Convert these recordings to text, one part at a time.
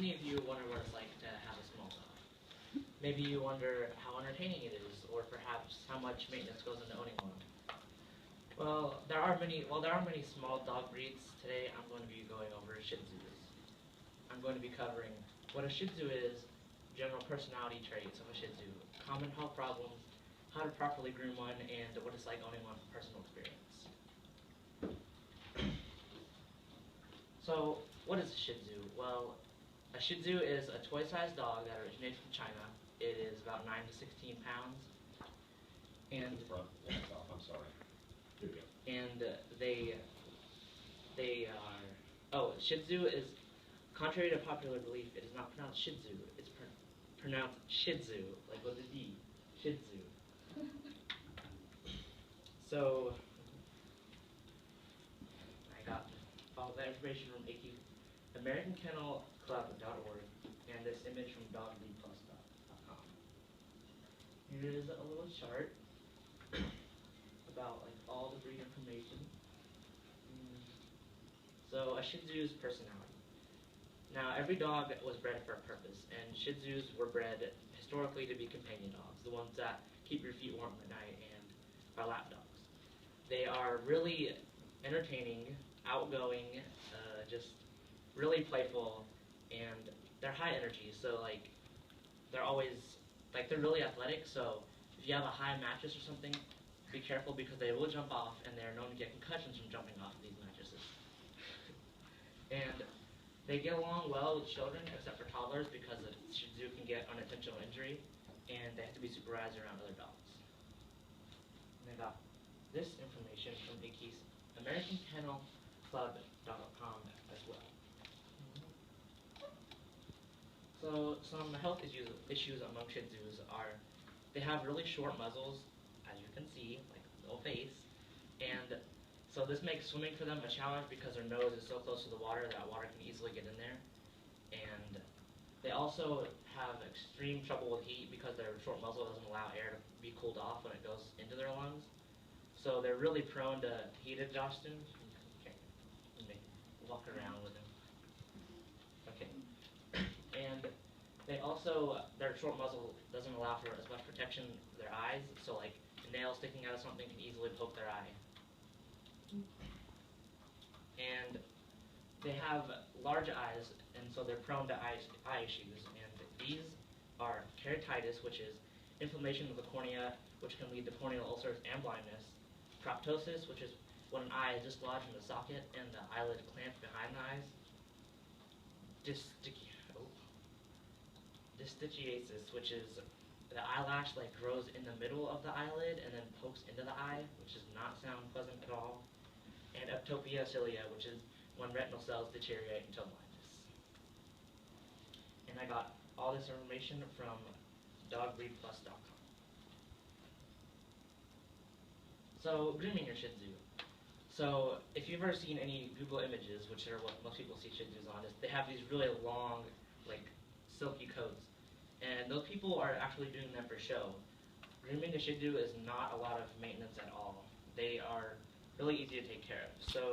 many of you wonder what it's like to have a small dog? Maybe you wonder how entertaining it is, or perhaps how much maintenance goes into owning one. Well, there are many small dog breeds. Today I'm going to be going over Shih Tzus. I'm going to be covering what a Shih Tzu is, general personality traits of a Shih Tzu, common health problems, how to properly groom one, and what it's like owning one from personal experience. So, what is a Shih Tzu? Well, a Shih Tzu is a toy-sized dog that originates from China. It is about 9 to 16 pounds, and The front. Yeah, it's off. I'm sorry. Here we go. they are. Oh, Shih Tzu is, contrary to popular belief, it is not pronounced Shih Tzu. It's pronounced Shih Tzu, like with a D. Shih Tzu. So I got all that information from AmericanKennelClub.org and this image from dogleadplus.com. Here is a little chart about like all the breed information. So a Shih Tzu's personality. Now every dog was bred for a purpose, and Shih Tzus were bred historically to be companion dogs, the ones that keep your feet warm at night and are lap dogs. They are really entertaining, outgoing, just really playful, and they're high energy. So like they're really athletic. So if you have a high mattress or something, be careful because they will jump off, and they're known to get concussions from jumping off of these mattresses. And they get along well with children, except for toddlers, because a Shih Tzu can get unintentional injury, and they have to be supervised around other dogs. And I got this information from Vicky's AmericanKennelClub.com as well. So some health issues among Shih Tzus are they have really short muzzles, as you can see, like no face, and so this makes swimming for them a challenge because their nose is so close to the water that water can easily get in there. And they also have extreme trouble with heat because their short muzzle doesn't allow air to be cooled off when it goes into their lungs. So they're really prone to heat exhaustion. Okay, let me walk around with them. Okay, and their short muzzle doesn't allow for as much protection of their eyes. So like a nail sticking out of something can easily poke their eye. And they have large eyes, and so they're prone to eye issues. And these are keratitis, which is inflammation of the cornea, which can lead to corneal ulcers and blindness. Proptosis, which is when an eye is dislodged from the socket and the eyelid clamped behind the eyes. Dystichiasis, which is the eyelash grows in the middle of the eyelid and then pokes into the eye, which does not sound pleasant at all. And ectopia cilia, which is when retinal cells deteriorate until blindness. And I got all this information from dogbreedplus.com. So, grooming your Shih Tzu. So, if you've ever seen any Google images, which are what most people see Shih Tzus on, they have these really long, silky coats. And those people are actually doing them for show. Grooming a Shih Tzu is not a lot of maintenance at all. They are really easy to take care of. So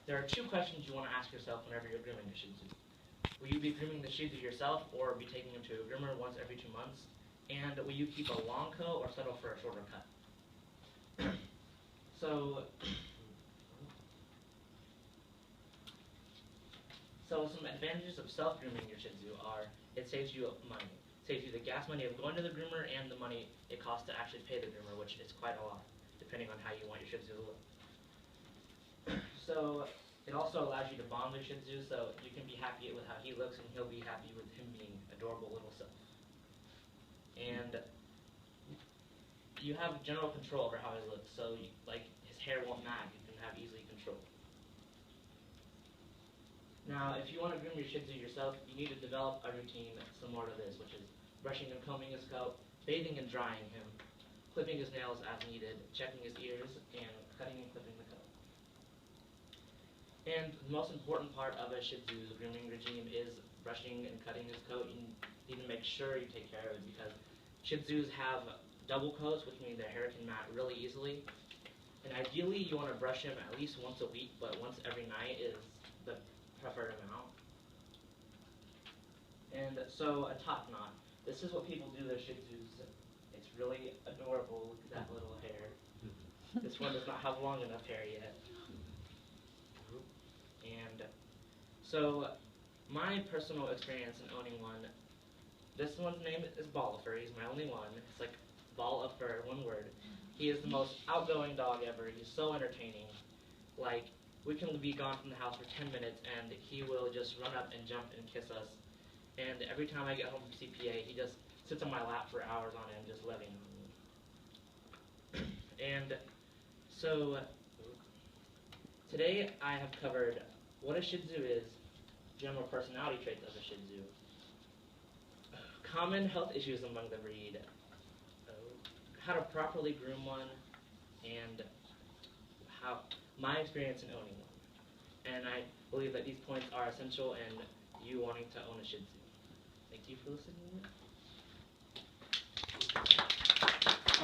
there are two questions you want to ask yourself whenever you're grooming a Shih Tzu. Will you be grooming the Shih Tzu yourself or be taking him to a groomer once every 2 months? And will you keep a long coat or settle for a shorter cut? So some advantages of self-grooming your Shih Tzu are it saves you money. It saves you the gas money of going to the groomer and the money it costs to actually pay the groomer, which is quite a lot, depending on how you want your Shih Tzu to look. So it also allows you to bond with Shih Tzu, so you can be happy with how he looks and he'll be happy with him being adorable little self. And you have general control over how he looks, so his hair won't nag, you can have easily control. Now, if you want to groom your Shih Tzu yourself, you need to develop a routine similar to this, which is brushing and combing his coat, bathing and drying him, clipping his nails as needed, checking his ears, and cutting and clipping the coat. And the most important part of a Shih Tzu's grooming regime is brushing and cutting his coat. You need to make sure you take care of it because Shih Tzus have double coats, which means their hair can mat really easily. And ideally, you want to brush him at least once a week, but once every night is the preferred amount. And so a top knot. This is what people do to their Shih Tzus. It's really adorable. Look at that little hair. This one does not have long enough hair yet. And so my personal experience in owning one, this one's name is Ballifer. He's my only one. It's like ball of fur, one word. He is the most outgoing dog ever. He's so entertaining. Like, we can be gone from the house for 10 minutes and he will just run up and jump and kiss us. And every time I get home from CPA, he just sits on my lap for hours on end, just loving on me. And so today I have covered what a Shih Tzu is, general personality traits of a Shih Tzu, common health issues among the breed, how to properly groom one, and how my experience in owning one. And I believe that these points are essential in you wanting to own a Shih Tzu. Thank you for listening.